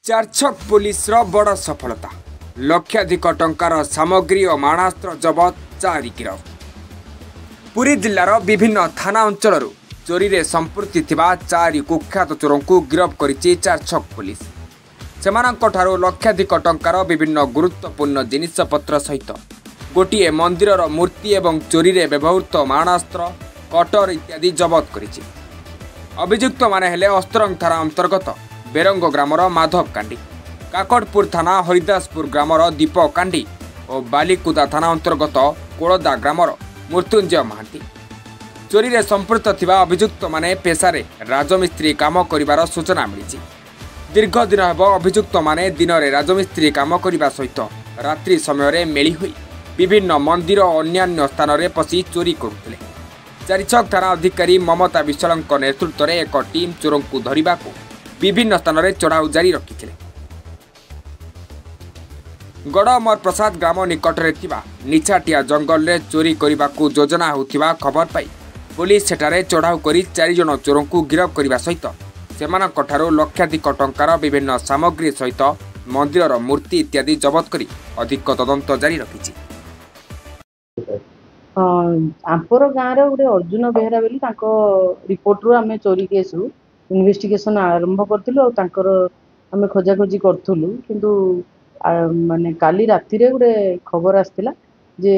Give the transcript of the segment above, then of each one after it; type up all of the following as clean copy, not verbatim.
चारछक police बड़ सफलता लक्षाधिक टंकार सामग्री और मारणास्त्र जबत 4 गिरफ। पुरी जिलार विभिन्न थाना अंचल चोरी रे संपृक्ति थिबा 4 कुख्यात चोरों को गिरफ करिछि चारछक पुलिस। सेमानंकठारु लक्षाधिक टंकार विभिन्न गुरुत्वपूर्ण जिनिसपत्र सहित गोटे मंदिर मूर्ति एवं चोरी रे व्यवहृत मारणास्त्र कटर इत्यादि जबत करिछि। अभियुक्त माने हेले अस्त्रंग थाना अंतर्गत बेरंग ग्रामर माधव कांडी, काकड़पुर थाना हरिदासपुर ग्रामर दीपक कांडी और बालिकुदा थाना अंतर्गत कोड़दा ग्रामर मृत्युंजय महांती। चोरी रे संपृक्त थिबा अभियुक्त माने पेशारे राजमिस्त्री काम करिवार सूचना मिली। दीर्घ दिन हेब अभियुक्त माने दिन में राजमिस्त्री काम करने सहित रात्रि समय मेली हुई विभिन्न मंदिर और अन्यान्य स्थान में पशि चोरी करुले। चारिछक थाना अधिकारी ममता विश्वाल नेतृत्व में एक टीम चोरों को धरने को विभिन्न स्थान में चढ़ाऊ जारी रखी। गड़ अमर प्रसाद ग्राम निकट में निछाटिया जंगल में चोरी करने को योजना होता खबर पाई पुलिस सेठारे चढ़ाऊ कर 4 जन चोरों को गिरफ करने सहित सेमानंकठारु लक्षाधिक टंकार विभिन्न सामग्री सहित मंदिर मूर्ति इत्यादि जबत कर अधिक तदंत जारी रखी। आंपर गाँव गोटे अर्जुन बेहरा बोली रिपोर्ट रू आम चोरी केस इन्वेस्टिगेशन आरंभ करूँ आम खोजाखोजी करूँ किंतु माने काली राति रे गोटे खबर आसला जे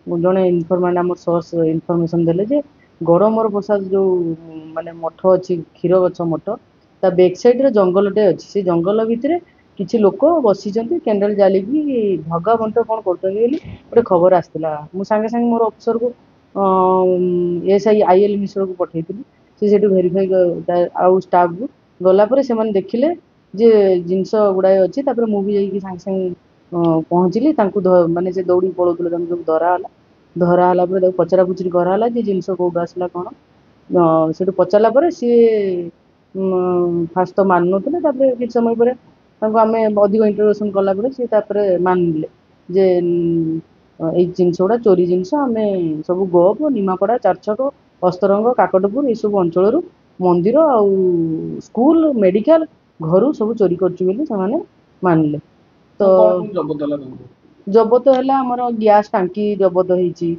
जड़े इनफर्मेंट आम सोर्स इनफर्मेशन देले जे गड़मर प्रसाद जो माने मठ अच्छी क्षीर गछ मठ ता बैक साइड रे जंगलटे अच्छी से जंगल भितर किसी लोक बसी कैंडल जालिकी भगा बंट कौन कर गोटे खबर आसला। मु सांगे सांगे मोर अफिसर को एसआई आईएल मिश्र को पठे से भेरीफाई आउ स्टाफ को गलापर से देखिले जे जिनस गुड़ाए अच्छी मुझे जाइए सांगे सांगे पहुँचली माने से दौड़ी पड़ोले सब धराला पचरा पुचरी कराला जे जिनस कौट आसला कौन से पचारा सी फास्ट तो मान ना कि समय पर आम अधिक इंटरोगेशन कलापर सी मानिले जे ये जिनस गुड़ा चोरी जिनस आम सब गोप निमापड़ा चारछक अस्तरंग काकटपुर ये सब अंचल मंदिर आउ स्कूल मेडिकल घर सब चोरी कर मानिले। तो जबत है आमर गैस टांकी जबत होती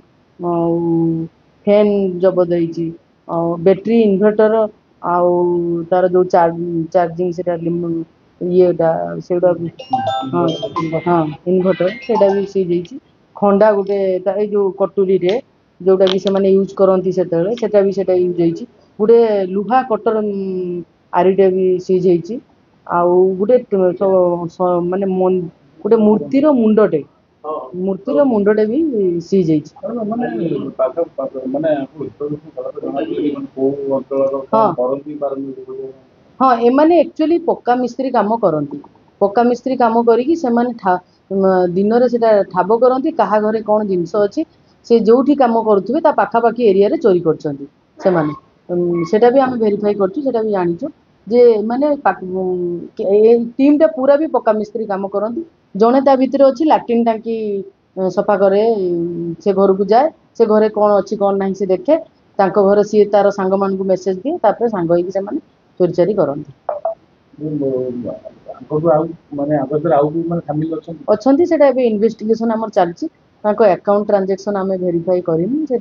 फैन जबत होती बैटरी इन्वर्टर आउ तार जो चार्जिंग से येटा से हाँ इन्वर्टर से भी सीज खंडा गोटे जो कटुरी रे जोटा भी से यूज करती से भी यूज होती गोटे लुहा कटर आरिटे भी सीज होती आउ गोटे माने गोटे मूर्तिर मुंडटे भी सीज हाँ एमाने एक्चुअली पक्का मिस्त्री काम करती पक्का मिस्त्री काम करी दिन में ठाब करती क्या घरे कौन जिनस अच्छी से जो कम करुवे पाखापाखी एरिया रे चोरी करटा भी आम भेरीफाई कर जाचु जे माने टीम टा पूरा भी पक्का मिस्त्री काम करती जड़े ता भीतर अच्छी लाट्रिन टांकी सफा करे से घर को जाए से घरे कौन अच्छी कौन ना से देखे घर सी तार सांग मान को मेसेज दिए तापर सांग होइकि से चोरी चारी करती अच्छी से इन्वेस्टिगेशन आम चलती अकाउंट ट्रांजेक्शन आम भेरीफाई करनी से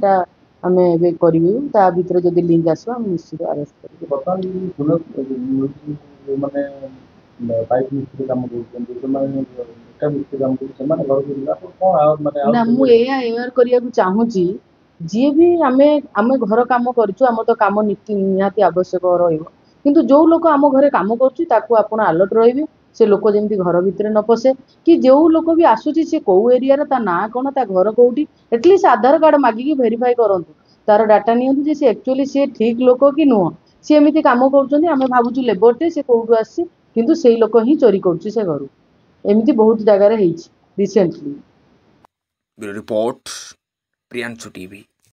आम करूँ ता भीतर जदि लिंक आसो आम निश्चित अरेस्ट ना मुझे करने चाहूँगी जी भी आम घर कम कर तो कम नीति निहाती आवश्यक किंतु जो लोक आम घरे कम कर अलर्ट रही से लोक जमी घर भितर न पशे कि जो लोक भी आसूची सी कौ एरिया ता ना कौन ता घर कौटी एटलिस्ट आधार कार्ड मागिकी भेरीफाई करूँ तार डाटा नि सी एक्चुअली सी ठीक लोक कि नुह सी एमती कम कर भावुँ लेबरटे से कौटू आसी किंतु से लोक ही चोरी कर घर एमती बहुत जगार रिसेंटली। Report Priyanshu TV.